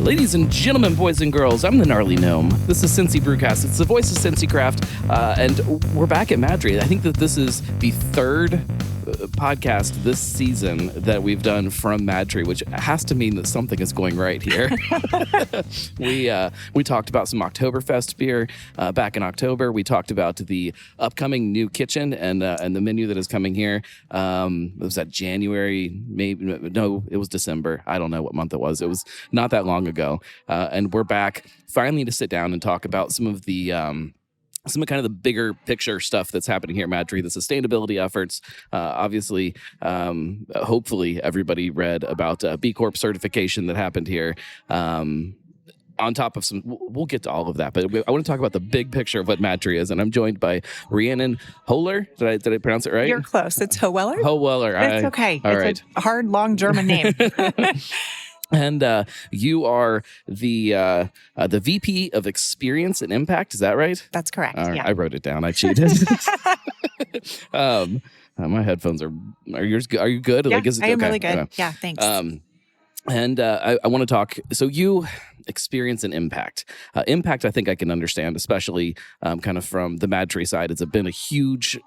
Ladies and gentlemen, boys and girls, I'm the Gnarly Gnome. This is Cincy Brewcast. It's the voice of Cincy Craft, and we're back at MadTree. I think that this is the third podcast this season that we've done from MadTree, which has to mean that something is going right here. We talked about some Oktoberfest beer back in October. We talked about the upcoming new kitchen and the menu that is coming here. Was that January? Maybe no, it was December. I don't know what month it was. It was not that long ago, and we're back finally to sit down and talk about some of kind of the bigger picture stuff that's happening here at MadTree, the sustainability efforts. Obviously, hopefully everybody read about BCorp Certification that happened here. On top of some, we'll get to all of that, but I want to talk about the big picture of what MadTree is, and I'm joined by Rhiannon Hoeweler. Did I pronounce it right? You're close. It's Hoeweler. Hoeweler. It's okay. It's a hard, long German name. And you are the VP of Experience and Impact. Is that right? That's correct. Right, yeah. I wrote it down. I cheated. My headphones are yours. Are you good? Yeah, Is it I am okay? really good. Okay. Yeah, thanks. And I want to talk. So you experience and impact. Impact, I think I can understand, especially kind of from the MadTree side. It's been a huge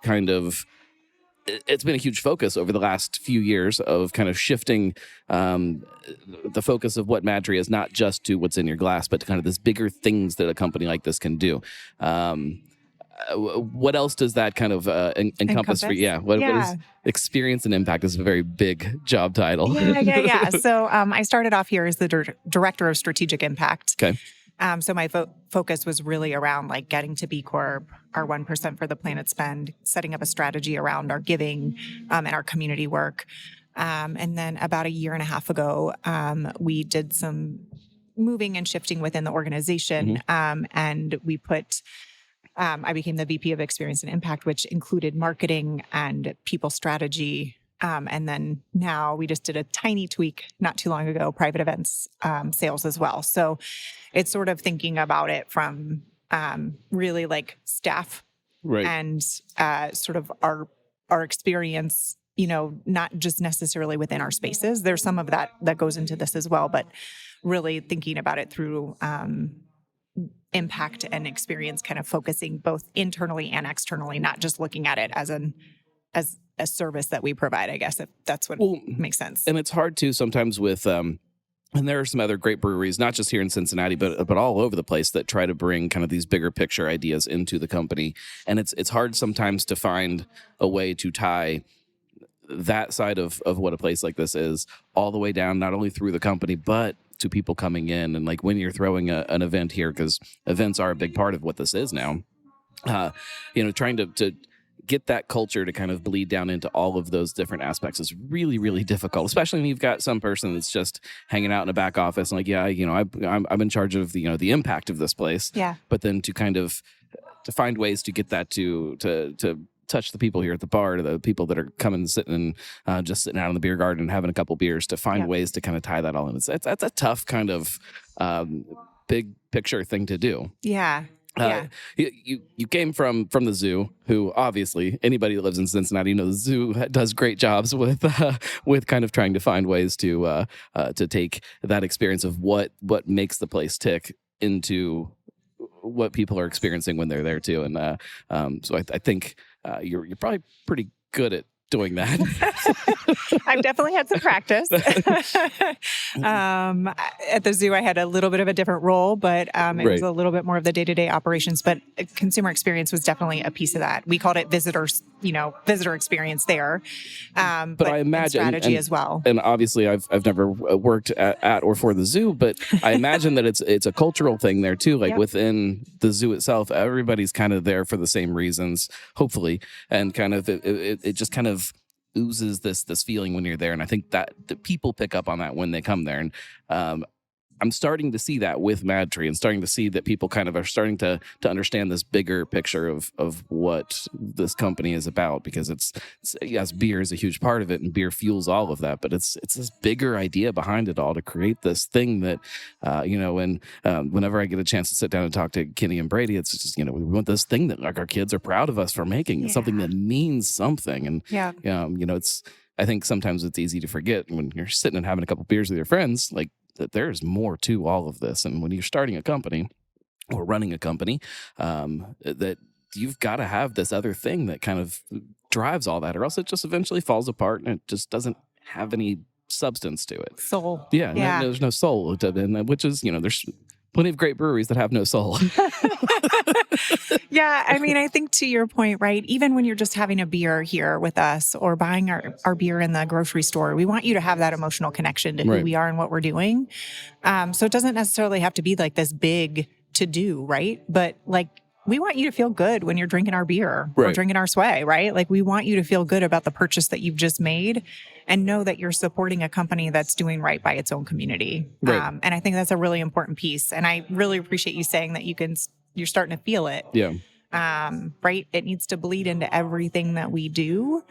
it's been a huge focus over the last few years of kind of shifting the focus of what MadTree is, not just to what's in your glass, but to kind of this bigger things that a company like this can do. What else does that kind of encompass for you? Yeah. What is experience and impact is a very big job title. Yeah. So I started off here as the director of strategic impact. Okay. So my focus was really around like getting to B Corp, our 1% for the planet spend, setting up a strategy around our giving and our community work. And then about a year and a half ago, we did some moving and shifting within the organization. And we I became the VP of Experience and Impact, which included marketing and people strategy. And then now we just did a tiny tweak not too long ago, private events, sales as well. So it's sort of thinking about it from really like staff and sort of our experience, not just necessarily within our spaces. There's some of that goes into this as well, but really thinking about it through impact and experience, kind of focusing both internally and externally, not just looking at it as a service that we provide, I guess, if that's what makes sense. And it's hard too sometimes with, and there are some other great breweries, not just here in Cincinnati, but all over the place that try to bring kind of these bigger picture ideas into the company. And it's hard sometimes to find a way to tie that side of what a place like this is all the way down, not only through the company, but to people coming in. And like when you're throwing an event here, because events are a big part of what this is now, trying to get that culture to kind of bleed down into all of those different aspects is really, really difficult, especially when you've got some person that's just hanging out in a back office and like, I'm in charge of the impact of this place. Yeah. But then to find ways to get that to touch the people here at the bar, to the people that are coming and sitting and just sitting out in the beer garden and having a couple beers, to find ways to kind of tie that all in. It's a tough kind of big picture thing to do. Yeah. You came from the zoo, who obviously anybody that lives in Cincinnati, the zoo does great jobs with kind of trying to find ways to take that experience of what makes the place tick into what people are experiencing when they're there too. And so I think you're probably pretty good at doing that. I've definitely had some practice. At the zoo, I had a little bit of a different role, but it was a little bit more of the day-to-day operations. But consumer experience was definitely a piece of that. We called it visitor experience there. But I imagine strategy as well. And obviously, I've never worked at or for the zoo, but I imagine that it's a cultural thing there too. Like within the zoo itself, everybody's kind of there for the same reasons, hopefully, and kind of it just kind of oozes this feeling when you're there. And I think that the people pick up on that when they come there. And I'm starting to see that with MadTree, and starting to see that people kind of are starting to understand this bigger picture of what this company is about, because it's yes, beer is a huge part of it and beer fuels all of that, but it's this bigger idea behind it all to create this thing that, whenever I get a chance to sit down and talk to Kenny and Brady, it's just, we want this thing that like our kids are proud of us for making. It's something that means something. And, I think sometimes it's easy to forget when you're sitting and having a couple beers with your friends, like, that there's more to all of this. And when you're starting a company or running a company, that you've got to have this other thing that kind of drives all that, or else it just eventually falls apart and it just doesn't have any substance to it. Soul. Yeah. There's no soul to it, which is, there's plenty of great breweries that have no soul. Yeah. I mean, I think to your point, right? Even when you're just having a beer here with us or buying our beer in the grocery store, we want you to have that emotional connection to who we are and what we're doing. So it doesn't necessarily have to be like this big to do, right? But like, we want you to feel good when you're drinking our beer or drinking our sway, right? Like we want you to feel good about the purchase that you've just made and know that you're supporting a company that's doing right by its own community. And I think that's a really important piece. And I really appreciate you saying that you're starting to feel it. Yeah. Right. It needs to bleed into everything that we do.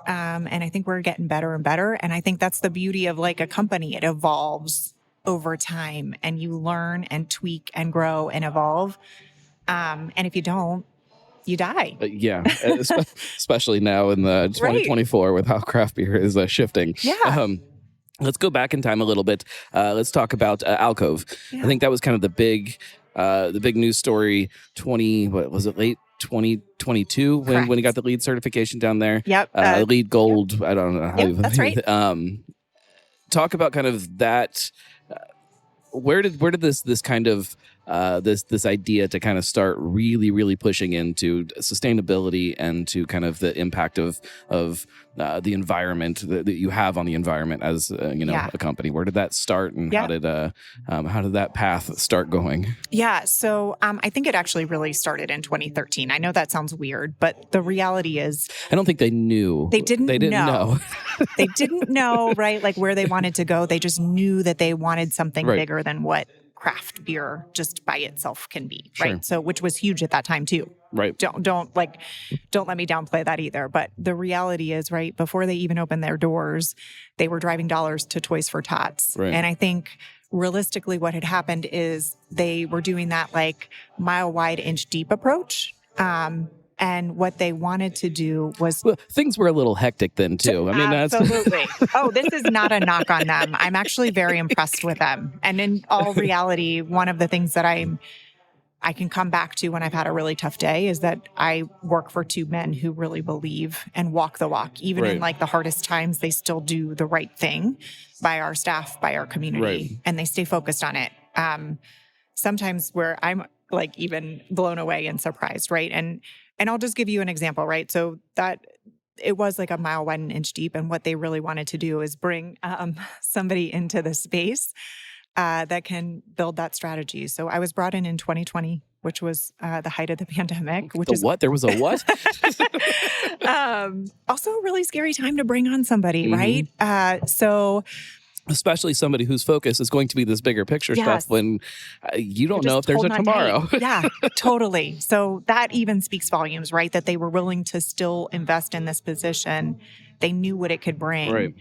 And I think we're getting better and better. And I think that's the beauty of like a company. It evolves over time and you learn and tweak and grow and evolve. And if you don't, you die. Yeah, especially now in the 2024 with how craft beer is shifting. Yeah. Let's go back in time a little bit. Let's talk about Alcove. I think that was kind of the big news story. Late 2022 when he got the LEED certification down there. Yep. LEED Gold. I don't know how that's right. Talk about kind of that. Where did this kind of this idea to kind of start really pushing into sustainability and to kind of the impact of the environment that you have on the environment as a company? Where did that start, and how did that path start going? Yeah, so I think it actually really started in 2013. I know that sounds weird, but the reality is, I don't think they knew. They didn't know. They didn't know, right? Like where they wanted to go. They just knew that they wanted something bigger than what craft beer just by itself can be, right? Sure. So, which was huge at that time too. Right. Don't let me downplay that either. But the reality is, right, before they even opened their doors, they were driving dollars to Toys for Tots. Right. And I think realistically what had happened is they were doing that like mile wide, inch deep approach. And what they wanted to do was... Well, things were a little hectic then, too. I mean, absolutely. Oh, this is not a knock on them. I'm actually very impressed with them. And in all reality, one of the things that I can come back to when I've had a really tough day is that I work for two men who really believe and walk the walk. Even in like the hardest times, they still do the right thing by our staff, by our community, and they stay focused on it. Sometimes where I'm like even blown away and surprised, right? And I'll just give you an example, right? So that it was like a mile wide and inch deep. And what they really wanted to do is bring somebody into the space that can build that strategy. So I was brought in 2020, which was the height of the pandemic. What? There was a what? Also a really scary time to bring on somebody, right? So... Especially somebody whose focus is going to be this bigger picture stuff when you don't know if there's a tomorrow. Yeah, totally. So that even speaks volumes, right? That they were willing to still invest in this position. They knew what it could bring. Right.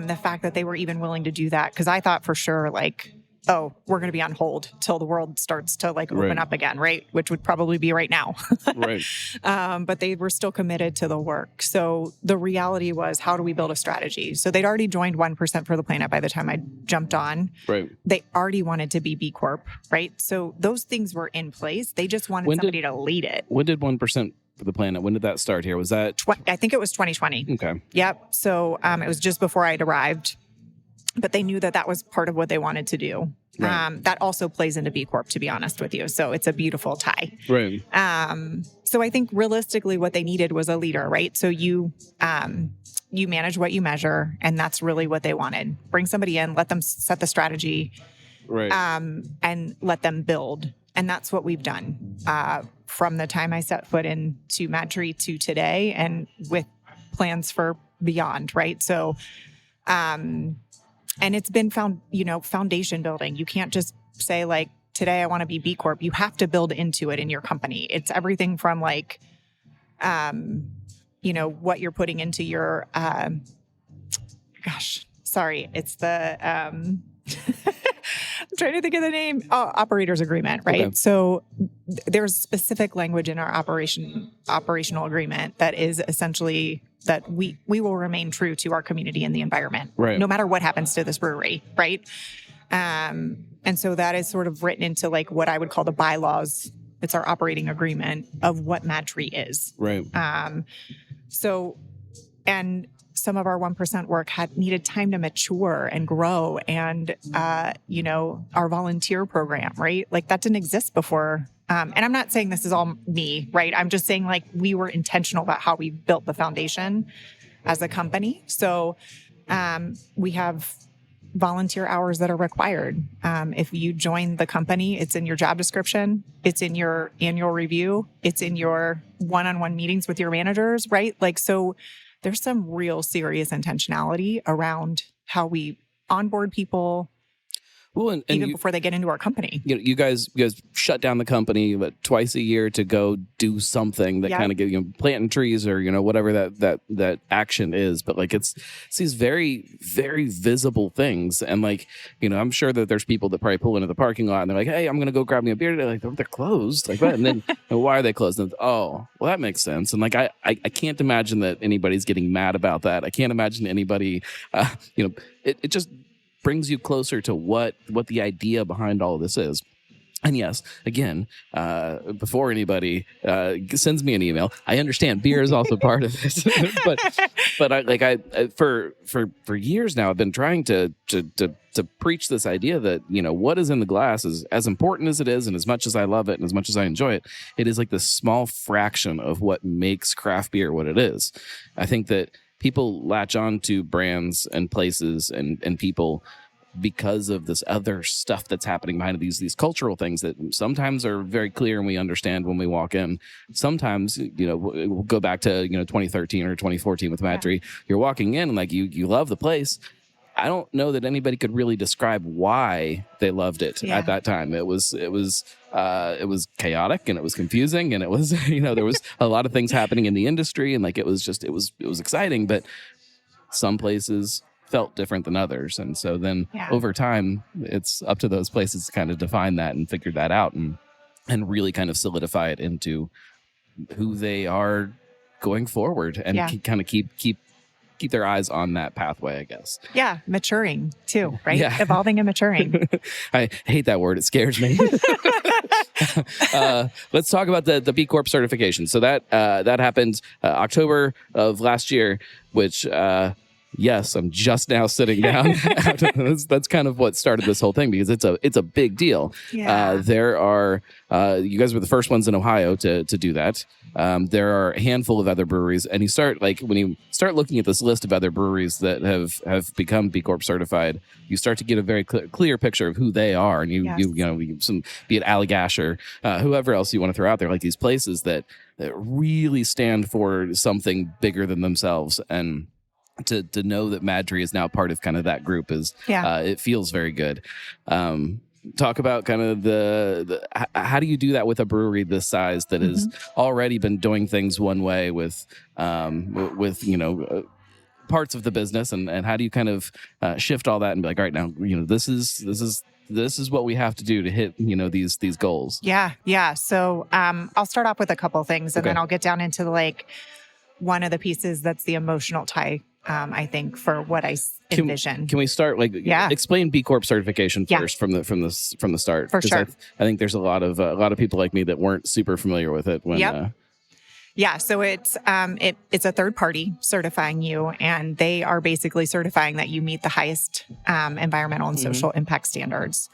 The fact that they were even willing to do that, because I thought for sure, like, oh, we're going to be on hold till the world starts to like open up again, right? Which would probably be right now. Right. But they were still committed to the work. So the reality was, how do we build a strategy? So they'd already joined 1% for the Planet by the time I jumped on. Right. They already wanted to be B Corp, right? So those things were in place. They just wanted somebody to lead it. When did 1% for the Planet, when did that start here? Was that? I think it was 2020. Okay. Yep. So it was just before I'd arrived. But they knew that that was part of what they wanted to do. Right. That also plays into B Corp, to be honest with you. So it's a beautiful tie. Right. So I think realistically what they needed was a leader, right? So you manage what you measure, and that's really what they wanted. Bring somebody in, let them set the strategy, right. And let them build. And that's what we've done from the time I set foot into MadTree to today, and with plans for beyond, right? So, and it's been foundation building. You can't just say like, today I want to be B Corp. You have to build into it in your company. It's everything from like, what you're putting into your, it's the, I'm trying to think of the name. Oh, operator's agreement, right? Okay. So there's specific language in our operational agreement that is essentially that we will remain true to our community and the environment, right, no matter what happens to this brewery, right? And so that is sort of written into like what I would call the bylaws. It's our operating agreement of what MadTree is. Right. So, and some of our 1% work had needed time to mature and grow. And, our volunteer program, right? Like that didn't exist before. And I'm not saying this is all me, right? I'm just saying like we were intentional about how we built the foundation as a company. So, we have volunteer hours that are required. If you join the company, it's in your job description, it's in your annual review, it's in your one-on-one meetings with your managers, right? Like, so there's some real serious intentionality around how we onboard people. Well, and even before they get into our company. You guys shut down the company twice a year to go do something that kind of get planting trees or whatever that action is. But like it's these very, very visible things, and like I'm sure that there's people that probably pull into the parking lot and they're like, "Hey, I'm gonna go grab me a beer." They're like, "They're closed," like that, and then why are they closed? And oh, well, that makes sense. And like I can't imagine that anybody's getting mad about that. I can't imagine anybody, it just brings you closer to what the idea behind all of this is. And yes, again, before anybody sends me an email, I understand beer is also part of it. but I for years now, I've been trying to preach this idea that what is in the glass is as important as it is, and as much as I love it and as much as I enjoy it, it is like this small fraction of what makes craft beer what it is. I think that people latch on to brands and places and people because of this other stuff that's happening behind these cultural things that sometimes are very clear and we understand when we walk in. Sometimes, we'll go back to 2013 or 2014 with MadTree. You're walking in and like you love the place. I don't know that anybody could really describe why they loved it at that time. It was chaotic and it was confusing and it was there was a lot of things happening in the industry and like it was exciting, but some places felt different than others, and so then over time it's up to those places to kind of define that and figure that out and really kind of solidify it into who they are going forward and kind of keep their eyes on that pathway, I guess. Yeah, maturing too, right? Yeah. Evolving and maturing. I hate that word. It scares me. Let's talk about the BCorp certification. So that happened October of last year, which yes, I'm just now sitting down. That's kind of what started this whole thing because it's a big deal. Yeah. There are you guys were the first ones in Ohio to do that. There are a handful of other breweries, and when you start looking at this list of other breweries that have become B Corp certified, you start to get a very clear picture of who they are, and be it Allagash or whoever else you want to throw out there, like these places that really stand for something bigger than themselves, and to know that MadTree is now part of kind of that group is it feels very good. Talk about kind of the how do you do that with a brewery this size that has already been doing things one way with parts of the business, and how do you kind of shift all that and be like, all right, now this is what we have to do to hit these goals. Yeah. So I'll start off with a couple things, and then I'll get down into like one of the pieces that's the emotional tie. I think for what I envision. Can we start explain B Corp certification first from the start? For sure. I think there's a lot of people like me that weren't super familiar with it when. Yeah, so it's a third party certifying you, and they are basically certifying that you meet the highest environmental and social impact standards.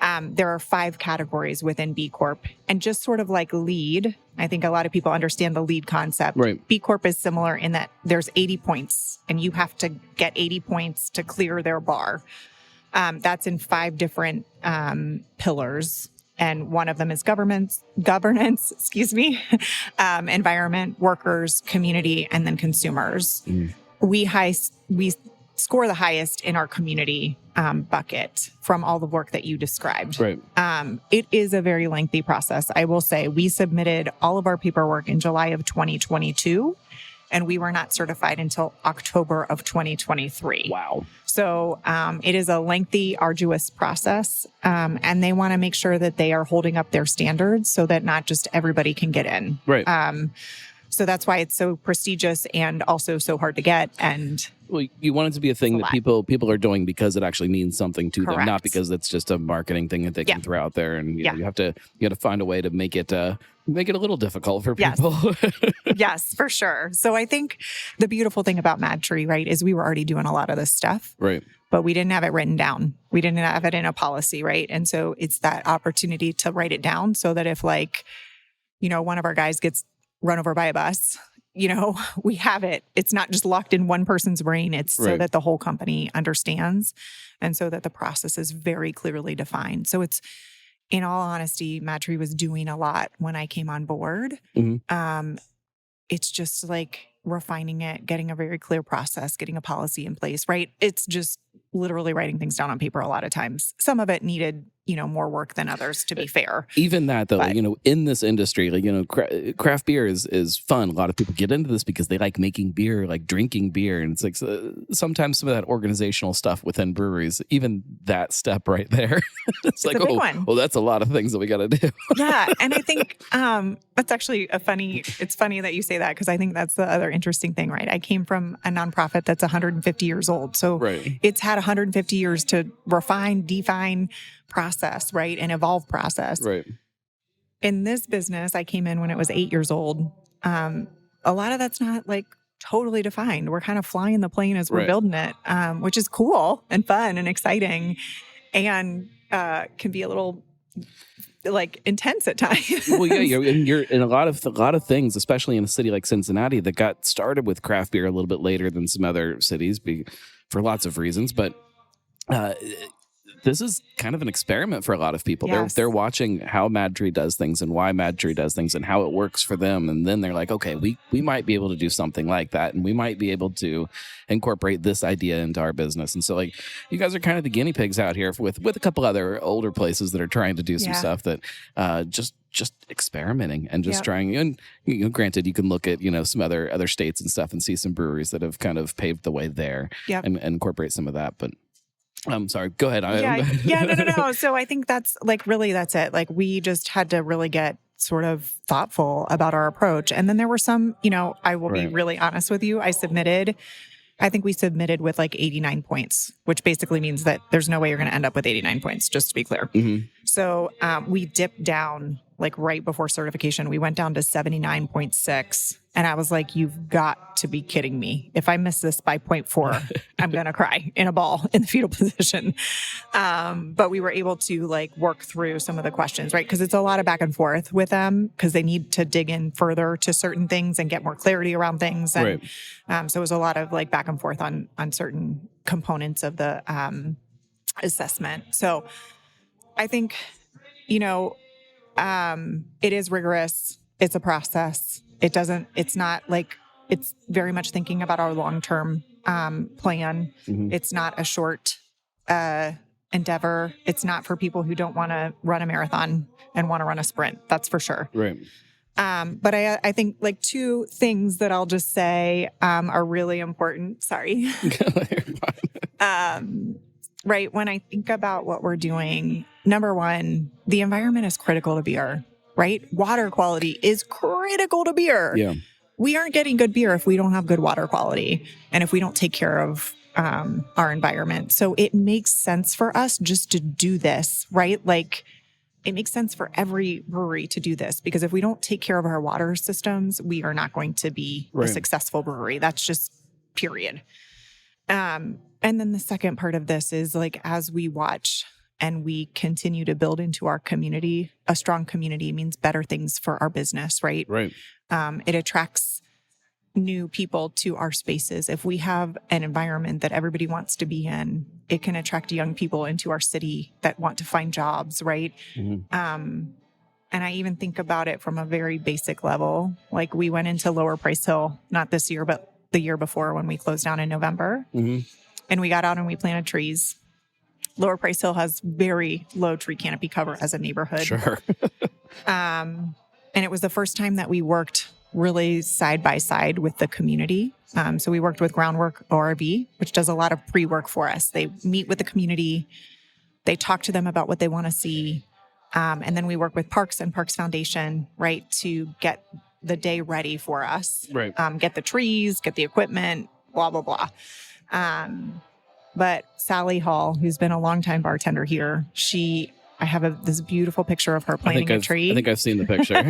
There are 5 categories within B Corp, and just sort of like LEED, I think a lot of people understand the LEED concept. Right. B Corp is similar in that there's 80 points, and you have to get 80 points to clear their bar. That's in 5 different pillars. And one of them is governance, environment, workers, community, and then consumers. We score the highest in our community bucket from all the work that you described. Right. It is a very lengthy process. I will say we submitted all of our paperwork in July of 2022, and we were not certified until October of 2023. Wow. So it is a lengthy, arduous process, and they want to make sure that they are holding up their standards so that not just everybody can get in. Right. So that's why it's so prestigious and also so hard to get. And Well, you want it to be a thing that people are doing because it actually means something to them, not because it's just a marketing thing that they can throw out there. And you know, you have to find a way to make it a little difficult for people. Yes, for sure. So I think the beautiful thing about MadTree, right, is we were already doing a lot of this stuff. Right. But we didn't have it written down. We didn't have it in a policy, right? And so it's that opportunity to write it down so that if like, you know, one of our guys gets run over by a bus, you know, we have it. It's not just locked in one person's brain. It's so that the whole company understands and so that the process is very clearly defined. So it's, in all honesty, MadTree was doing a lot when I came on board. It's just like refining it, getting a very clear process, getting a policy in place, right? It's just literally writing things down on paper a lot of times. Some of it needed, you know, more work than others, to be fair. Even that, though, you know, in this industry, like, you know, craft beer is fun. A lot of people get into this because they like making beer, like drinking beer. And it's like sometimes some of that organizational stuff within breweries, even that step right there, it's like, well, that's a lot of things that we got to do. Yeah. And I think that's actually it's funny that you say that because I think that's the other interesting thing, right? I came from a nonprofit that's 150 years old. So it's had 150 years to refine, define, process, right? And evolve process. Right. In this business, I came in when it was 8 years old. A lot of that's not like totally defined. We're kind of flying the plane as we're building it, which is cool and fun and exciting and can be a little like intense at times. Well, yeah, you're in a lot of things, especially in a city like Cincinnati that got started with craft beer a little bit later than some other cities for lots of reasons. But this is kind of an experiment for a lot of people. They're watching how MadTree does things and why MadTree does things and how it works for them. And then they're like, okay, we might be able to do something like that. And we might be able to incorporate this idea into our business. And so like you guys are kind of the guinea pigs out here with a couple other older places that are trying to do some stuff that just experimenting and just trying. And you know, granted, you can look at, you know, some other states and stuff and see some breweries that have kind of paved the way there and incorporate some of that. But I'm sorry. Go ahead. No. So I think that's it. Like we just had to really get sort of thoughtful about our approach. And then there were some, you know, I will be really honest with you. I think we submitted with like 89 points, which basically means that there's no way you're going to end up with 89 points, just to be clear. So we dipped down like right before certification. We went down to 79.6. And I was like, you've got to be kidding me. If I miss this by 0.4, I'm going to cry in a ball in the fetal position. But we were able to like work through some of the questions, right? Because it's a lot of back and forth with them because they need to dig in further to certain things and get more clarity around things. And so it was a lot of like back and forth on certain components of the assessment. So I think, you know, it is rigorous. It's a process. It's not like, it's very much thinking about our long-term plan. It's not a short endeavor. It's not for people who don't want to run a marathon and want to run a sprint. That's for sure. Right. But I think like two things that I'll just say are really important. Sorry. Right. When I think about what we're doing, number one, the environment is critical to beer, right? Water quality is critical to beer. Yeah. We aren't getting good beer if we don't have good water quality and if we don't take care of our environment. So it makes sense for us just to do this, right? Like it makes sense for every brewery to do this because if we don't take care of our water systems, we are not going to be a successful brewery. That's just period. And then the second part of this is like, as we watch and we continue to build into our community, a strong community means better things for our business, right? Right. It attracts new people to our spaces. If we have an environment that everybody wants to be in, it can attract young people into our city that want to find jobs, right? And I even think about it from a very basic level. Like we went into Lower Price Hill, not this year, but the year before when we closed down in November. And we got out and we planted trees. Lower Price Hill has very low tree canopy cover as a neighborhood. Sure. And it was the first time that we worked really side by side with the community. So we worked with Groundwork ORV, which does a lot of pre-work for us. They meet with the community. They talk to them about what they want to see. And then we work with Parks and Parks Foundation, right, to get the day ready for us. Right. Get the trees, get the equipment, blah, blah, blah. But Sally Hall, who's been a longtime bartender here, I have this beautiful picture of her planting a tree. I think I've seen the picture.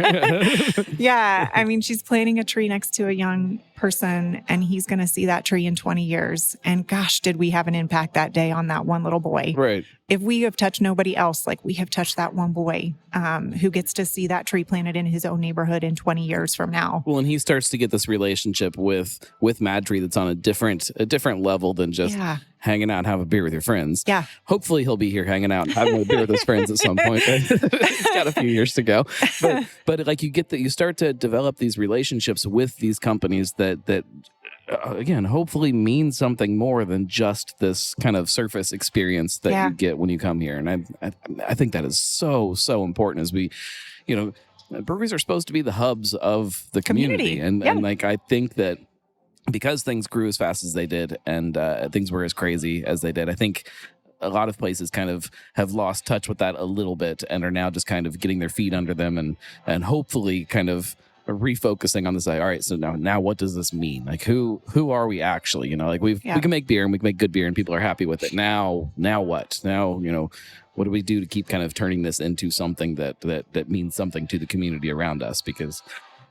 Yeah. I mean, she's planting a tree next to a young person, and he's going to see that tree in 20 years. And gosh, did we have an impact that day on that one little boy. Right. If we have touched nobody else, like we have touched that one boy who gets to see that tree planted in his own neighborhood in 20 years from now. Well, and he starts to get this relationship with MadTree that's on a different level than just hanging out and have a beer with your friends. Yeah. Hopefully he'll be here hanging out and having a beer with his friends at some point. He's got a few years to go. But like you start to develop these relationships with these companies that again, hopefully means something more than just this kind of surface experience that you get when you come here. And I think that is so important as we, breweries are supposed to be the hubs of the community. And like, I think that because things grew as fast as they did and things were as crazy as they did, I think a lot of places kind of have lost touch with that a little bit and are now just kind of getting their feet under them and hopefully kind of refocusing on this. All right, so now what does this mean? Like who are we actually? Like we can make beer and we can make good beer and people are happy with it. Now what? Now, what do we do to keep kind of turning this into something that means something to the community around us? Because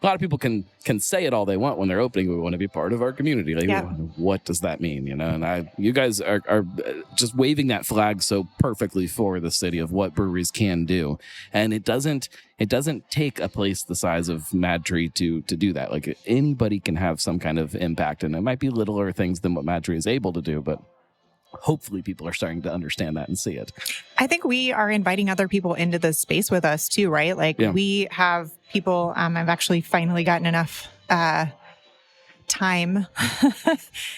a lot of people can say it all they want when they're opening. We want to be part of our community. Like, what does that mean? And you guys are just waving that flag so perfectly for the city of what breweries can do. And it doesn't take a place the size of MadTree to do that. Like anybody can have some kind of impact, and it might be littler things than what MadTree is able to do, but hopefully people are starting to understand that and see it. I think we are inviting other people into the space with us too, right? Like we have people, I've actually finally gotten enough time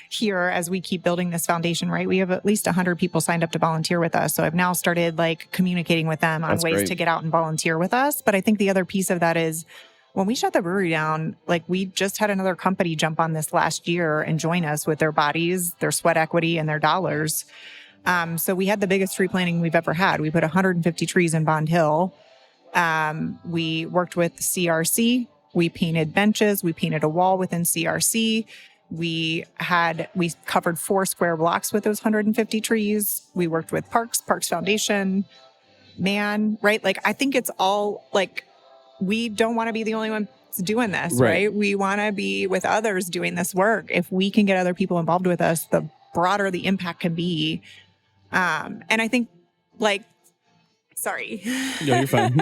here as we keep building this foundation, right? We have at least 100 people signed up to volunteer with us. So I've now started like communicating with them on ways to get out and volunteer with us. But I think the other piece of that is when we shut the brewery down, like we just had another company jump on this last year and join us with their bodies, their sweat equity, and their dollars. So we had the biggest tree planting we've ever had. We put 150 trees in Bond Hill. We worked with CRC. We painted benches. We painted a wall within CRC. We covered 4 square blocks with those 150 trees. We worked with Parks Foundation, right? Like, I think it's all like, we don't want to be the only ones doing this, right? We want to be with others doing this work. If we can get other people involved with us, the broader the impact can be. And I think sorry. No, you're fine.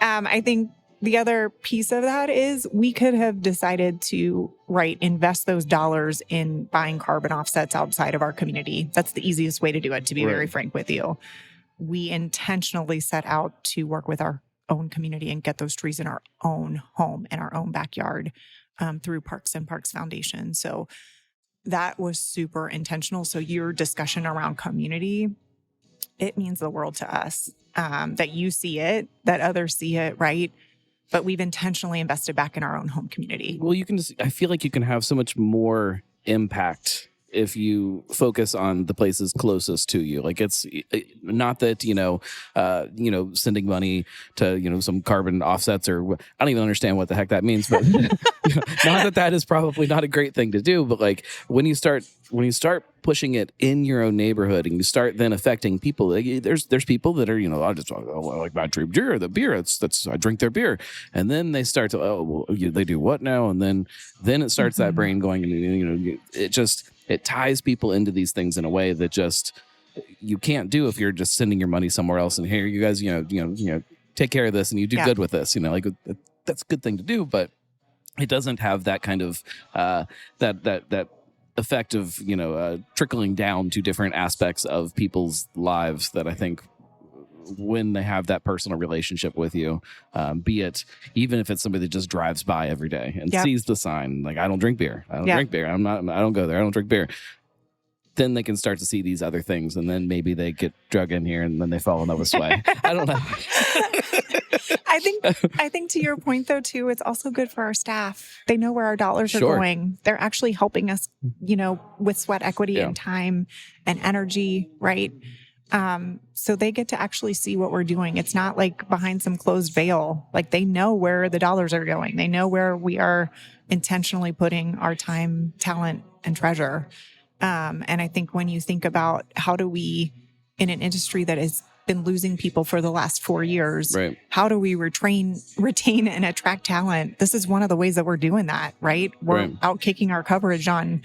I think the other piece of that is we could have decided to, invest those dollars in buying carbon offsets outside of our community. That's the easiest way to do it, to be very frank with you. We intentionally set out to work with our own community and get those trees in our own home, in our own backyard, through Parks and Parks Foundation. So that was super intentional. So your discussion around community, it means the world to us, that you see it, that others see it, right? But we've intentionally invested back in our own home community. Well, I feel like you can have so much more impact if you focus on the places closest to you. Like it's not that, sending money to, some carbon offsets or I don't even understand what the heck that means, but not that is probably not a great thing to do. But like when you start pushing it in your own neighborhood and you start then affecting people, like, there's people that are, I like MadTree beer, the beer, I drink their beer. And then they start to, they do what now? And then it starts that brain going, it ties people into these things in a way that just you can't do if you're just sending your money somewhere else. And here, you guys, take care of this and you do good with this. Like that's a good thing to do, but it doesn't have that kind of that effect of trickling down to different aspects of people's lives that I think when they have that personal relationship with you, be it even if it's somebody that just drives by every day and sees the sign, like I don't drink beer, I don't go there, I don't drink beer, then they can start to see these other things, and then maybe they get drug in here and then they fall in love with sway. I don't know. I think to your point though too, it's also good for our staff. They know where our dollars are going. They're actually helping us, with sweat equity and time and energy, right? So they get to actually see what we're doing. It's not like behind some closed veil. Like they know where the dollars are going. They know where we are intentionally putting our time, talent, and treasure. And I think when you think about how do we, in an industry that has been losing people for the last 4 years, Right. how do we retain and attract talent? This is one of the ways that we're doing that, right? We're Right. out kicking our coverage on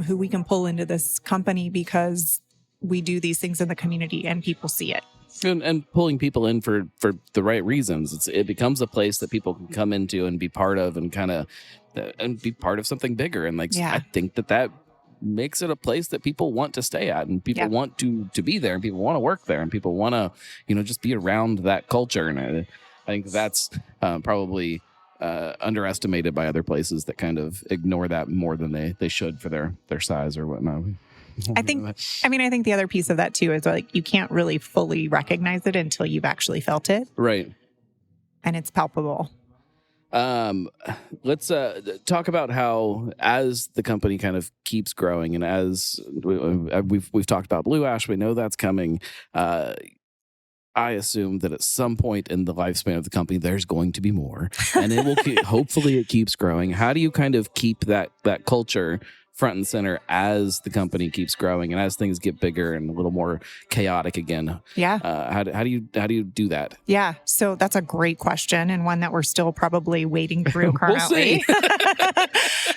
who we can pull into this company because we do these things in the community and people see it. And pulling people in for the right reasons. It becomes a place that people can come into and be part of, and kind of and be part of something bigger. And like, Yeah. I think that makes it a place that people want to stay at, and people want to be there, and people want to work there, and people want to, just be around that culture. And I think that's probably underestimated by other places that kind of ignore that more than they should for their size or whatnot. I think the other piece of that too is like, you can't really fully recognize it until you've actually felt it. Right. And it's palpable. Let's talk about how, as the company kind of keeps growing, and as we've talked about Blue Ash, we know that's coming. I assume that at some point in the lifespan of the company, there's going to be more, and it will hopefully it keeps growing. How do you kind of keep that culture front and center as the company keeps growing and as things get bigger and a little more chaotic again? Yeah. How do you do that? Yeah. So that's a great question, and one that we're still probably wading through currently.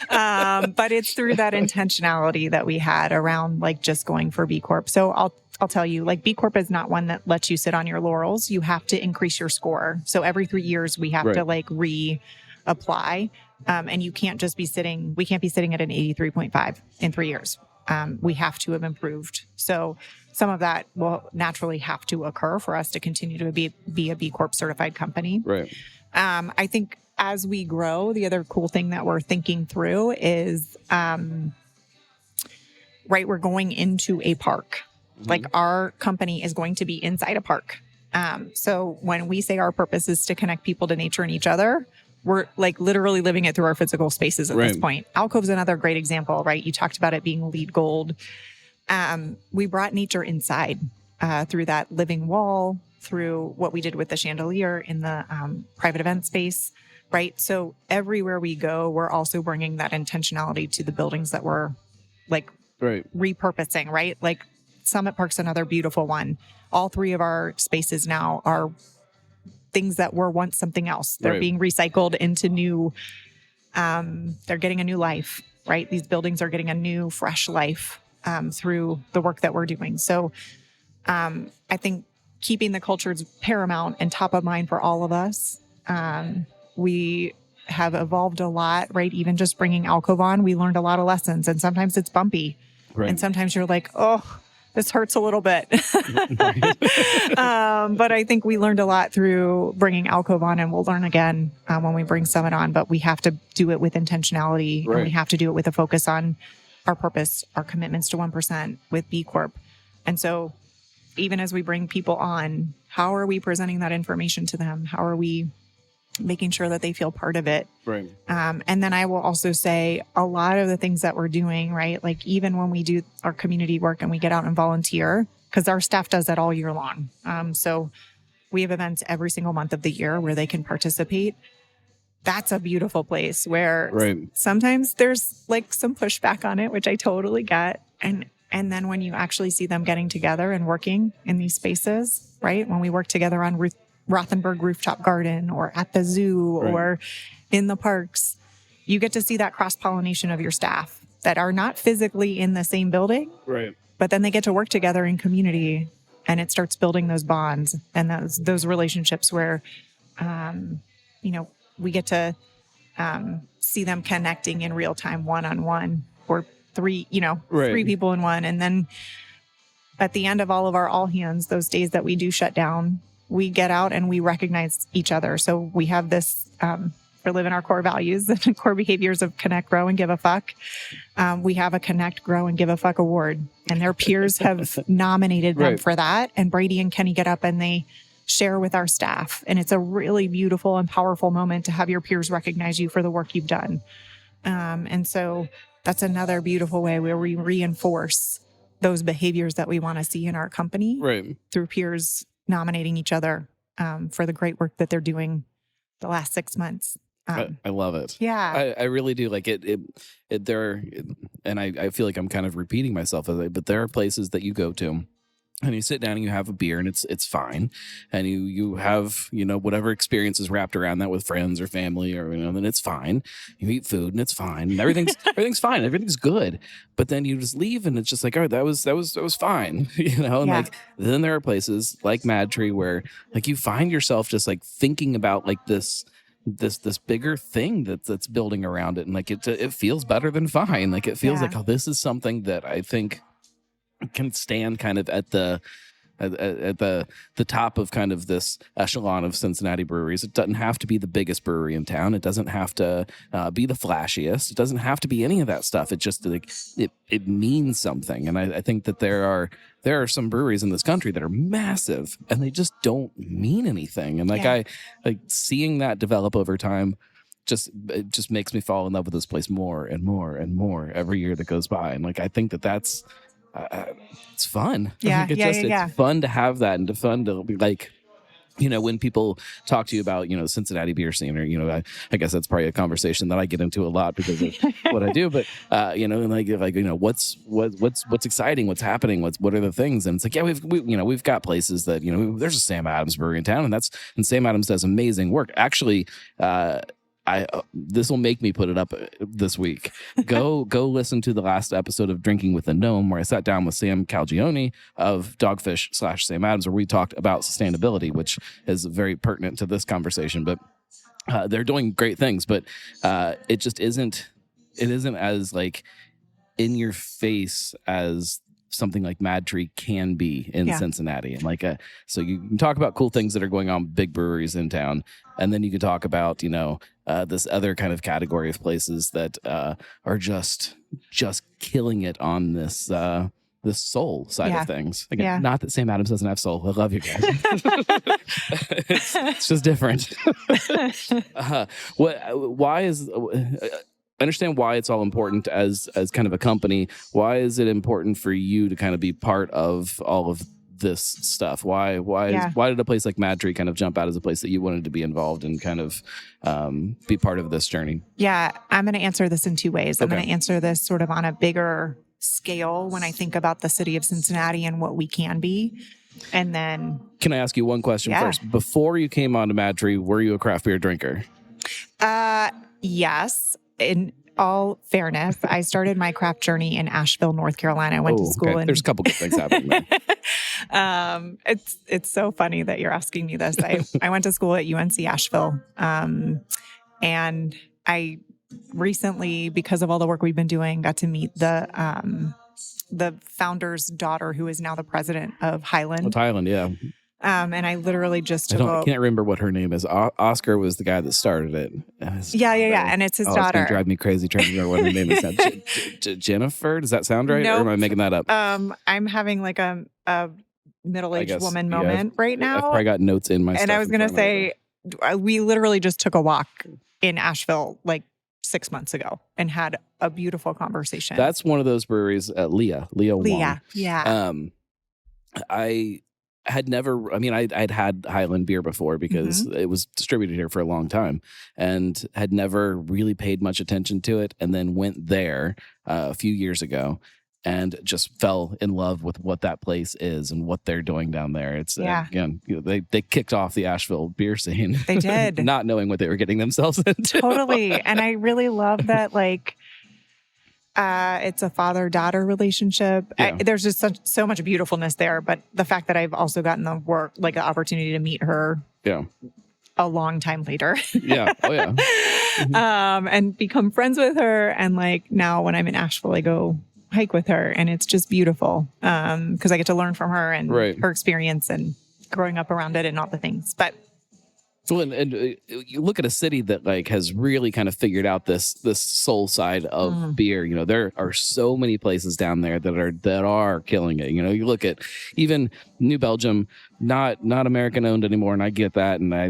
But it's through that intentionality that we had around like just going for B Corp. So I'll tell you, like, B Corp is not one that lets you sit on your laurels. You have to increase your score. So every 3 years we have to like reapply. And you can't just be we can't be sitting at an 83.5 in 3 years. We have to have improved. So some of that will naturally have to occur for us to continue to be a B Corp certified company. Right. I think as we grow, the other cool thing that we're thinking through is, we're going into a park. Mm-hmm. Like, our company is going to be inside a park. So when we say our purpose is to connect people to nature and each other, we're like literally living it through our physical spaces at this point. Alcove's another great example, right? You talked about it being LEED Gold. We brought nature inside through that living wall, through what we did with the chandelier in the private event space, right? So everywhere we go, we're also bringing that intentionality to the buildings that we're like repurposing, right? Like Summit Park's another beautiful one. All 3 of our spaces now are things that were once something else. They're being recycled into new, they're getting a new life, right? These buildings are getting a new, fresh life through the work that we're doing. So I think keeping the culture is paramount and top of mind for all of us. We have evolved a lot, right? Even just bringing Alcove on, we learned a lot of lessons, and sometimes it's bumpy. And sometimes you're like, oh, this hurts a little bit. But I think we learned a lot through bringing Alcove on, and we'll learn again when we bring Summit on. But we have to do it with intentionality, and we have to do it with a focus on our purpose, our commitments to 1% with B Corp. And so even as we bring people on, how are we presenting that information to them? How are we making sure that they feel part of it? Right. And then I will also say a lot of the things that we're doing, right? Like even when we do our community work and we get out and volunteer, because our staff does that all year long. So we have events every single month of the year where they can participate. That's a beautiful place where sometimes there's like some pushback on it, which I totally get. And then when you actually see them getting together and working in these spaces, right? When we work together on Rothenberg Rooftop Garden or at the zoo or in the parks, you get to see that cross-pollination of your staff that are not physically in the same building, but then they get to work together in community, and it starts building those bonds and those relationships where, we get to see them connecting in real time, one-on-one, or three people in one. And then at the end of all of our all hands, those days that we do shut down, we get out and we recognize each other. So we have this, for living our core values and core behaviors of connect, grow, and give a fuck. We have a connect, grow, and give a fuck award, and their peers have nominated them for that. And Brady and Kenny get up and they share with our staff. And it's a really beautiful and powerful moment to have your peers recognize you for the work you've done. And so that's another beautiful way where we reinforce those behaviors that we want to see in our company through peers nominating each other for the great work that they're doing the last 6 months. I love it. Yeah. I really do like it. And I feel like I'm kind of repeating myself, but there are places that you go to and you sit down and you have a beer and it's fine, and you have whatever experience is wrapped around that with friends or family, or then it's fine. You eat food and it's fine, and everything's fine, everything's good. But then you just leave and it's just like, oh, that was fine, and like then there are places like MadTree where like you find yourself just like thinking about like this bigger thing that's building around it, and like it feels better than fine. Like it feels like, oh, this is something that I think can stand kind of at the top of kind of this echelon of Cincinnati breweries. It doesn't have to be the biggest brewery in town. It doesn't have to be the flashiest. It doesn't have to be any of that stuff. It just like it means something. And I think that there are some breweries in this country that are massive and they just don't mean anything. And like I like seeing that develop over time. It just makes me fall in love with this place more and more and more every year that goes by. And like I think that's it's fun. It's fun to have that, and fun to be like, when people talk to you about, Cincinnati beer scene, or, I guess that's probably a conversation that I get into a lot because of what I do. But, what's exciting, what's happening, what are the things? And it's like, we've got places that, there's a Sam Adams brewery in town, and Sam Adams does amazing work. Actually, this will make me put it up this week. Go listen to the last episode of Drinking with the Gnome, where I sat down with Sam Calagione of Dogfish / Sam Adams, where we talked about sustainability, which is very pertinent to this conversation. But they're doing great things, but it just isn't as like in your face as something like MadTree can be in Cincinnati. And like so you can talk about cool things that are going on with big breweries in town, and then you can talk about this other kind of category of places that are just killing it on this soul side of things. Again, not that Sam Adams doesn't have soul. I love you guys. it's just different. Why is I understand why it's all important as kind of a company. Why is it important for you to kind of be part of all of this stuff? Why did a place like MadTree kind of jump out as a place that you wanted to be involved and kind of be part of this journey? Yeah, I'm going to answer this in two ways. I'm going to answer this sort of on a bigger scale when I think about the city of Cincinnati and what we can be. And then, can I ask you one question first? Before you came on to MadTree, were you a craft beer drinker? Yes. In all fairness, I started my craft journey in Asheville, North Carolina. I went to school in... There's a couple good things happening there. It's so funny that you're asking me this. I went to school at UNC Asheville. And I recently, because of all the work we've been doing, got to meet the founder's daughter, who is now the president of Highland. Highland, yeah. And I literally just I can't remember what her name is. Oscar was the guy that started it. Yeah. And it's his daughter. It's going to drive me crazy trying to remember what her name is. Jennifer? Does that sound right? Nope. Or am I making that up? I'm having like a middle-aged woman moment right now. I've probably got notes in my stuff. And I was going to say, we literally just took a walk in Asheville like 6 months ago and had a beautiful conversation. That's one of those breweries, Leah Wong. Yeah. I had never, I'd had Highland beer before because it was distributed here for a long time, and had never really paid much attention to it, and then went there a few years ago and just fell in love with what that place is and what they're doing down there. It's again, they kicked off the Asheville beer scene. They did. Not knowing what they were getting themselves into. Totally. And I really love that, like, it's a father-daughter relationship. Yeah. There's just so much beautifulness there. But the fact that I've also gotten the opportunity to meet her a long time later. Yeah. Oh, yeah. And become friends with her. And like now when I'm in Asheville, I go hike with her, and it's just beautiful because I get to learn from her and her experience and growing up around it and all the things. But well, and you look at a city that like has really kind of figured out this soul side of beer. There are so many places down there that are killing it. You look at even New Belgium, not American owned anymore, and I get that, and I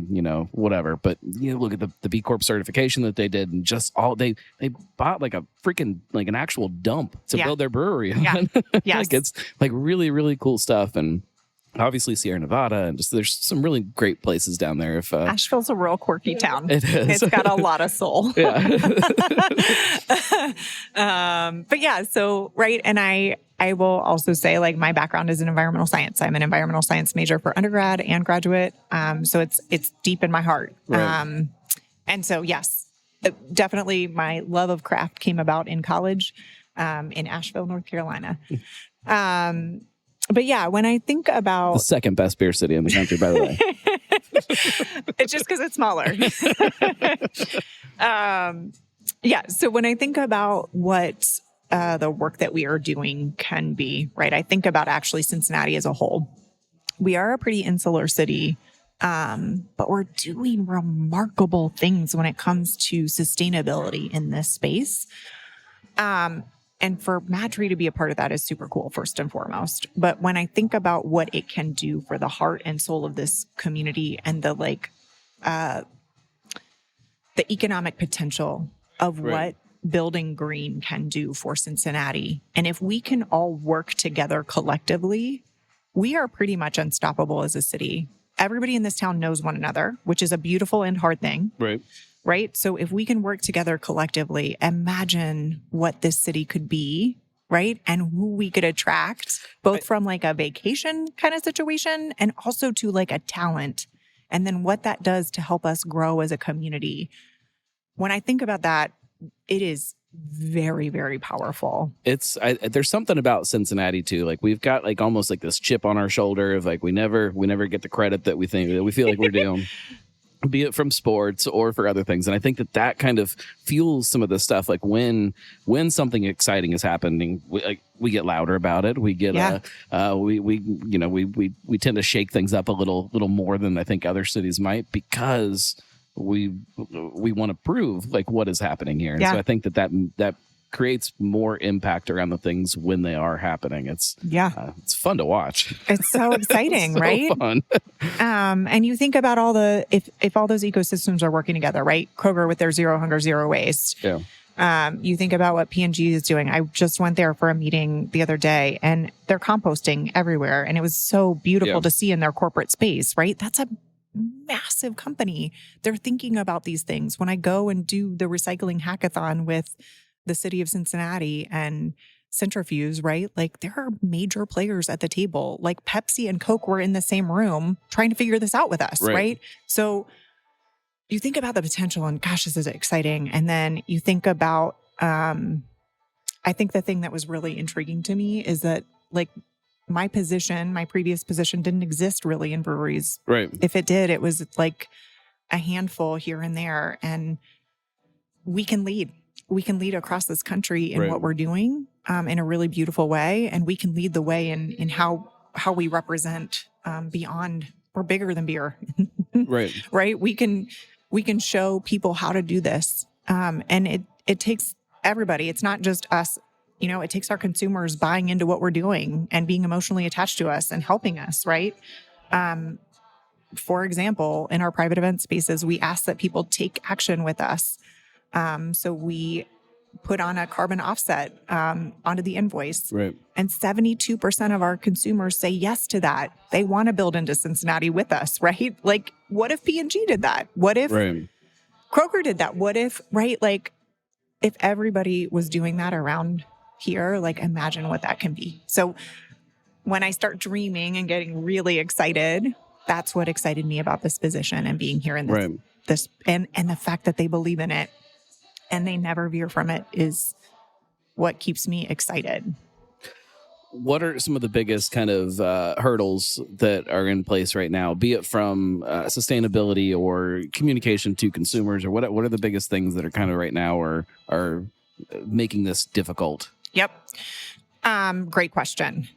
whatever. But you look at the BCorp certification that they did, and just all they bought like a freaking like an actual dump to build their brewery. Yeah. Yes. Like it's like really really cool stuff. And obviously Sierra Nevada, and just there's some really great places down there. If Asheville's a real quirky town. It is. It's got a lot of soul. Yeah. But yeah, so right. And I will also say, like, my background is in environmental science. I'm an environmental science major for undergrad and graduate. So it's deep in my heart. Right. And so, yes, definitely my love of craft came about in college, in Asheville, North Carolina. But yeah, when I think about the second best beer city in the country, by the way. it's just because it's smaller. Yeah. So when I think about what the work that we are doing can be, right, I think about actually Cincinnati as a whole. We are a pretty insular city, but we're doing remarkable things when it comes to sustainability in this space. And for MadTree to be a part of that is super cool, first and foremost. But when I think about what it can do for the heart and soul of this community and the economic potential of what building green can do for Cincinnati, and if we can all work together collectively, we are pretty much unstoppable as a city. Everybody in this town knows one another, which is a beautiful and hard thing. Right. So if we can work together collectively, imagine what this city could be, right? And who we could attract, both from like a vacation kind of situation and also to like a talent. And then what that does to help us grow as a community. When I think about that, it is very, very powerful. There's something about Cincinnati too. Like we've got like almost like this chip on our shoulder of like we never get the credit that we feel like we're due. Be it from sports or for other things. And I think that kind of fuels some of the stuff. Like when something exciting is happening, we get louder about it. We get, we tend to shake things up a little more than I think other cities might, because we want to prove like what is happening here. And so I think that creates more impact around the things when they are happening. It's fun to watch. It's so exciting, right? Fun. And you think about if all those ecosystems are working together, right? Kroger with their zero hunger, zero waste. Yeah. You think about what P&G is doing. I just went there for a meeting the other day, and they're composting everywhere. And it was so beautiful to see in their corporate space, right? That's a massive company. They're thinking about these things. When I go and do the recycling hackathon with the city of Cincinnati and Centrifuge, right? Like there are major players at the table. Like Pepsi and Coke were in the same room trying to figure this out with us, right? So you think about the potential and gosh, this is exciting. And then you think about, I think the thing that was really intriguing to me is that like my previous position didn't exist really in breweries. Right. If it did, it was like a handful here and there, and we can lead. We can lead across this country in what we're doing in a really beautiful way. And we can lead the way in how we represent beyond or bigger than beer. Right. We can show people how to do this. And it takes everybody. It's not just us. You know, it takes our consumers buying into what we're doing and being emotionally attached to us and helping us, right? For example, in our private event spaces, we ask that people take action with us. So we put on a carbon offset onto the invoice. Right. And 72% of our consumers say yes to that. They want to build into Cincinnati with us, right? Like, what if P&G did that? What if Kroger did that? What if, right? Like, if everybody was doing that around here, like, imagine what that can be. So when I start dreaming and getting really excited, that's what excited me about this position and being here in this and the fact that they believe in it and they never veer from it is what keeps me excited. What are some of the biggest kind of hurdles that are in place right now, be it from sustainability or communication to consumers, or what are the biggest things that are kind of right now are making this difficult? Yep. Great question.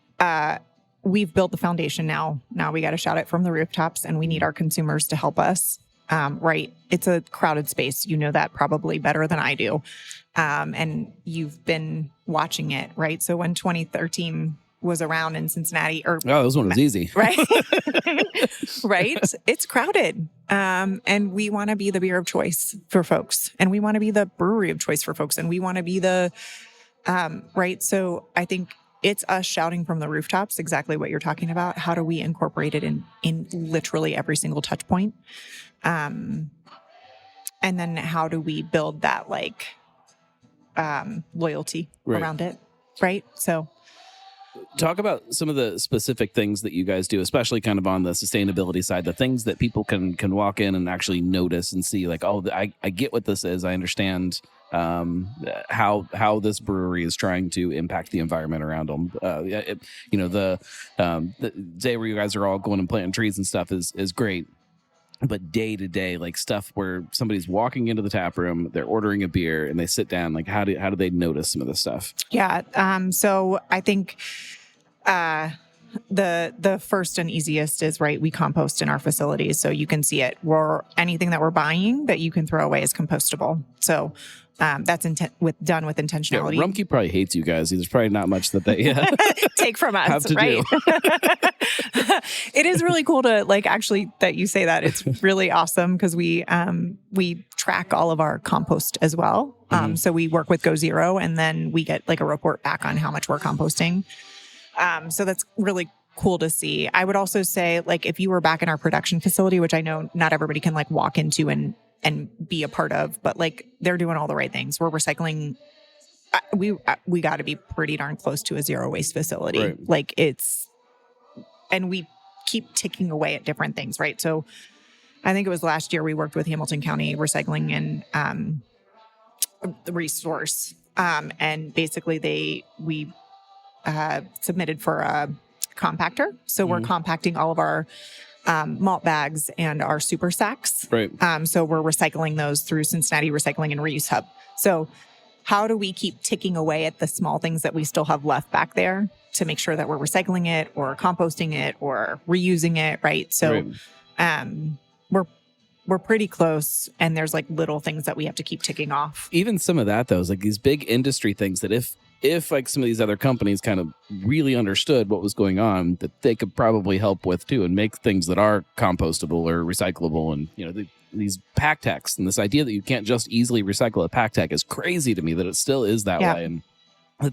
We've built the foundation now. Now we got to shout it from the rooftops, and we need our consumers to help us. Right. It's a crowded space. You know that probably better than I do. And you've been watching it, right? So when 2013 was around in Cincinnati, this one was easy. Right. Right. It's crowded. And we want to be the beer of choice for folks, and we want to be the brewery of choice for folks, and we want to be the, right. So I think it's us shouting from the rooftops exactly what you're talking about. How do we incorporate it in literally every single touch point? And then how do we build that like loyalty around it? Right. So talk about some of the specific things that you guys do, especially kind of on the sustainability side, the things that people can walk in and actually notice and see like, oh, I get what this is. I understand how this brewery is trying to impact the environment around them. The day where you guys are all going and planting trees and stuff is great. But day to day, like stuff where somebody's walking into the tap room, they're ordering a beer and they sit down, like how do they notice some of this stuff? Yeah. So I think the first and easiest is right. We compost in our facilities, so you can see it. Anything that we're buying that you can throw away is compostable. So that's done with intentionality. Yeah, Rumpke probably hates you guys. There's probably not much that they take from us, have to right? do. It is really cool to like actually that you say that. It's really awesome because we track all of our compost as well. So we work with Go Zero, and then we get like a report back on how much we're composting. So that's really cool to see. I would also say, like, if you were back in our production facility, which I know not everybody can like walk into and be a part of, but like they're doing all the right things. We're recycling. We got to be pretty darn close to a zero waste facility. Right. Like and we keep ticking away at different things, right? So I think it was last year we worked with Hamilton County Recycling and the Resource, and basically we submitted for a compactor. So we're compacting all of our malt bags and our super sacks. Right. So we're recycling those through Cincinnati Recycling and Reuse Hub. So how do we keep ticking away at the small things that we still have left back there to make sure that we're recycling it or composting it or reusing it, right? So we're pretty close, and there's like little things that we have to keep ticking off. Even some of that, though, is like these big industry things that if like some of these other companies kind of really understood what was going on, that they could probably help with too, and make things that are compostable or recyclable. And these pack techs and this idea that you can't just easily recycle a pack tech is crazy to me, that it still is that way. And that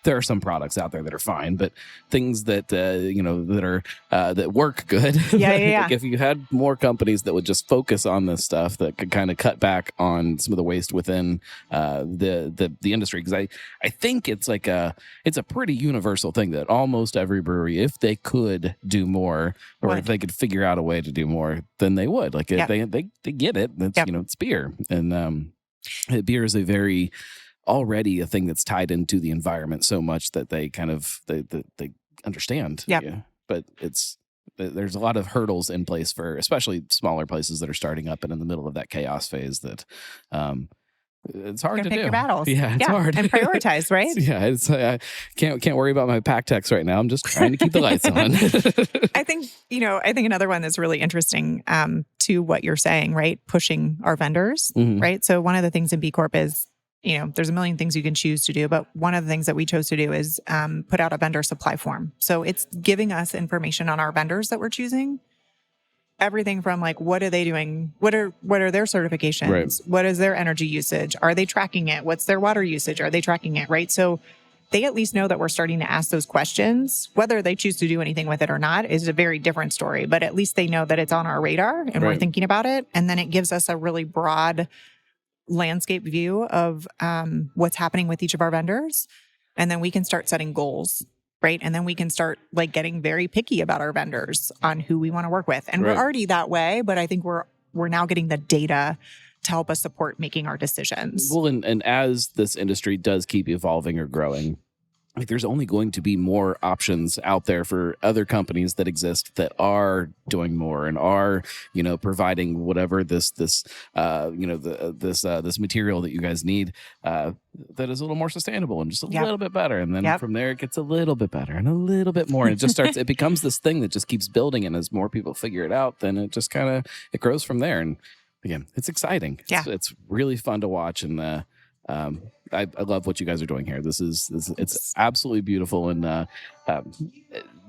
there are some products out there that are fine, but things that that work good. Yeah. Like if you had more companies that would just focus on this stuff, that could kind of cut back on some of the waste within the industry, because I think it's like it's a pretty universal thing that almost every brewery, if they could do more, or if they could figure out a way to do more, then they would. Like they get it. It's it's beer, and beer is already a thing that's tied into the environment so much that they kind of they understand. Yeah. But there's a lot of hurdles in place for especially smaller places that are starting up and in the middle of that chaos phase that it's hard to pick do. Your battles. Yeah, it's hard. And prioritize, right? Yeah, it's I can't worry about my pack techs right now. I'm just trying to keep the lights on. I think another one that's really interesting to what you're saying, right? Pushing our vendors, right? So one of the things in B Corp is, there's a million things you can choose to do, but one of the things that we chose to do is put out a vendor supply form. So it's giving us information on our vendors that we're choosing. Everything from like, what are they doing? What are their certifications? Right. What is their energy usage? Are they tracking it? What's their water usage? Are they tracking it? Right. So they at least know that we're starting to ask those questions. Whether they choose to do anything with it or not is a very different story, but at least they know that it's on our radar and we're thinking about it. And then it gives us a really broad landscape view of what's happening with each of our vendors. And then we can start setting goals, right? And then we can start like getting very picky about our vendors on who we want to work with. And we're already that way, but I think we're now getting the data to help us support making our decisions. Well, and as this industry does keep evolving or growing, like there's only going to be more options out there for other companies that exist that are doing more and are, providing whatever this material that you guys need that is a little more sustainable and just a little bit better. And then from there it gets a little bit better and a little bit more. And it just starts, it becomes this thing that just keeps building. And as more people figure it out, then it just it grows from there. And again, it's exciting. Yeah. It's really fun to watch. And I love what you guys are doing here. It's absolutely beautiful, and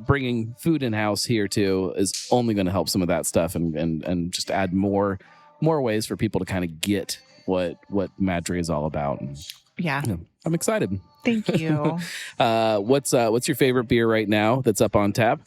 bringing food in house here too is only going to help some of that stuff, and just add more ways for people to kind of get what MadTree is all about. Yeah. I'm excited. Thank you. What's your favorite beer right now that's up on tap?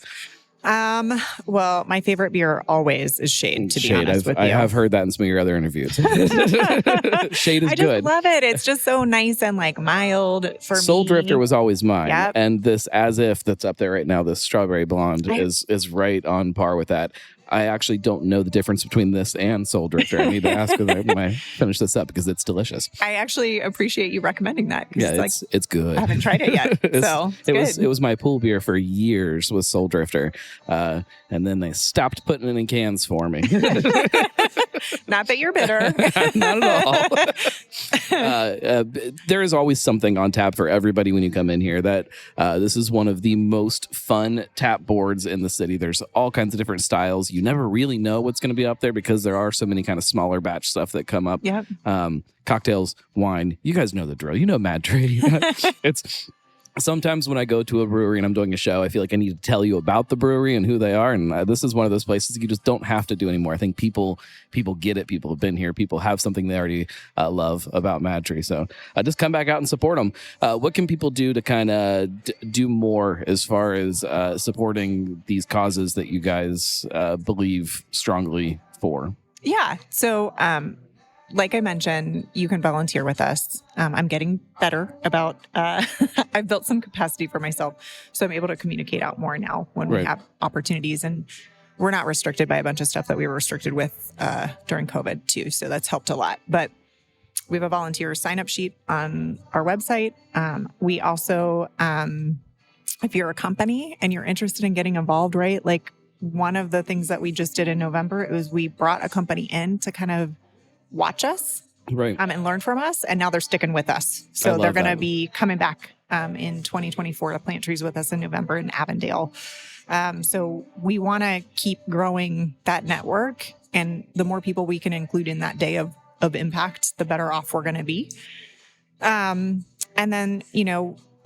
Well, my favorite beer always is Shade, to be honest with you. I have heard that in some of your other interviews. Shade is good. I just love it. It's just so nice and like mild for me. Soul Drifter was always mine. Yep. And this As If that's up there right now, this Strawberry Blonde is right on par with that. I actually don't know the difference between this and Soul Drifter. I need to ask when I finish this up because it's delicious. I actually appreciate you recommending that. Yeah, it's good. I haven't tried it yet. It was my pool beer for years was Soul Drifter. And then they stopped putting it in cans for me. Not that you're bitter. Not at all. There is always something on tap for everybody when you come in here. That this is one of the most fun tap boards in the city. There's all kinds of different styles. You never really know what's going to be up there because there are so many kind of smaller batch stuff that come up. Yep. Cocktails, wine. You guys know the drill. You know MadTree. It's sometimes when I go to a brewery and I'm doing a show, I feel like I need to tell you about the brewery and who they are. And this is one of those places you just don't have to do anymore. I think people get it. People have been here. People have something they already love about MadTree. So just come back out and support them. What can people do to kind of do more as far as supporting these causes that you guys believe strongly for? Yeah. So, like I mentioned, you can volunteer with us. I'm getting better about, I've built some capacity for myself. So I'm able to communicate out more now when we have opportunities, and we're not restricted by a bunch of stuff that we were restricted with during COVID too. So that's helped a lot. But we have a volunteer sign up sheet on our website. We also, if you're a company and you're interested in getting involved, right? Like one of the things that we just did in November, it was we brought a company in to kind of watch us and learn from us. And now they're sticking with us. So they're going to be coming back in 2024 to plant trees with us in November in Avondale. So we want to keep growing that network. And the more people we can include in that day of impact, the better off we're going to be. And then,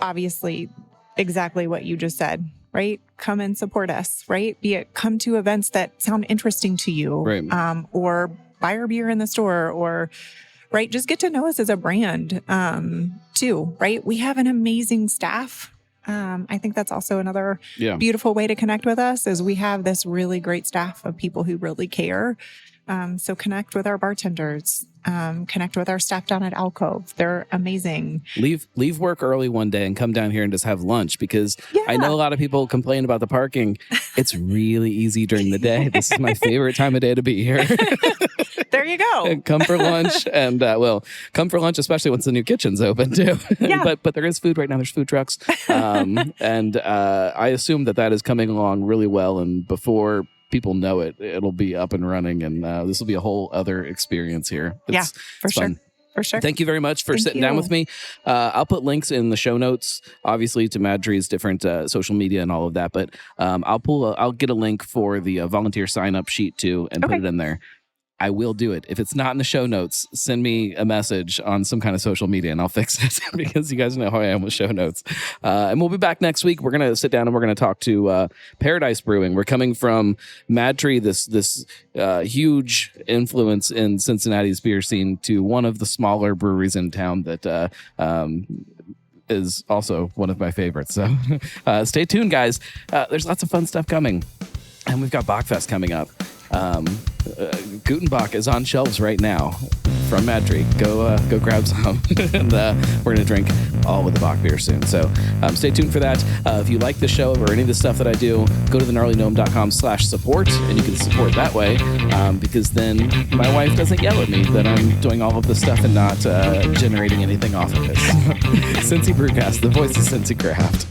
obviously exactly what you just said, right? Come and support us, right? Be it come to events that sound interesting to you, or buy our beer in the store, or just get to know us as a brand too, right? We have an amazing staff. I think that's also another beautiful way to connect with us is we have this really great staff of people who really care. So connect with our bartenders, connect with our staff down at Alcove. They're amazing. Leave work early one day and come down here and just have lunch because I know a lot of people complain about the parking. It's really easy during the day. This is my favorite time of day to be here. There you go. And come for lunch and come for lunch, especially once the new kitchen's open too. Yeah. but there is food right now. There's food trucks. And I assume that is coming along really well. And before people know it, it'll be up and running. And this will be a whole other experience here. It's fun. For sure. Thank you very much for sitting down with me. I'll put links in the show notes, obviously, to MadTree's different social media and all of that. But I'll get a link for the volunteer sign up sheet too and put it in there. I will do it. If it's not in the show notes, send me a message on some kind of social media and I'll fix it because you guys know how I am with show notes. And we'll be back next week. We're going to sit down and we're going to talk to Paradise Brewing. We're coming from MadTree, this huge influence in Cincinnati's beer scene, to one of the smaller breweries in town that is also one of my favorites. So stay tuned, guys. There's lots of fun stuff coming. And we've got Bachfest coming up. Gutenbach is on shelves right now from MadTree. Go grab some. And we're going to drink all of the Bach beer soon. So stay tuned for that. If you like the show or any of the stuff that I do, go to thegnarlygnome.com/support and you can support that way because then my wife doesn't yell at me that I'm doing all of this stuff and not generating anything off of it. Cincy Brewcast, the voice of Cincy Craft.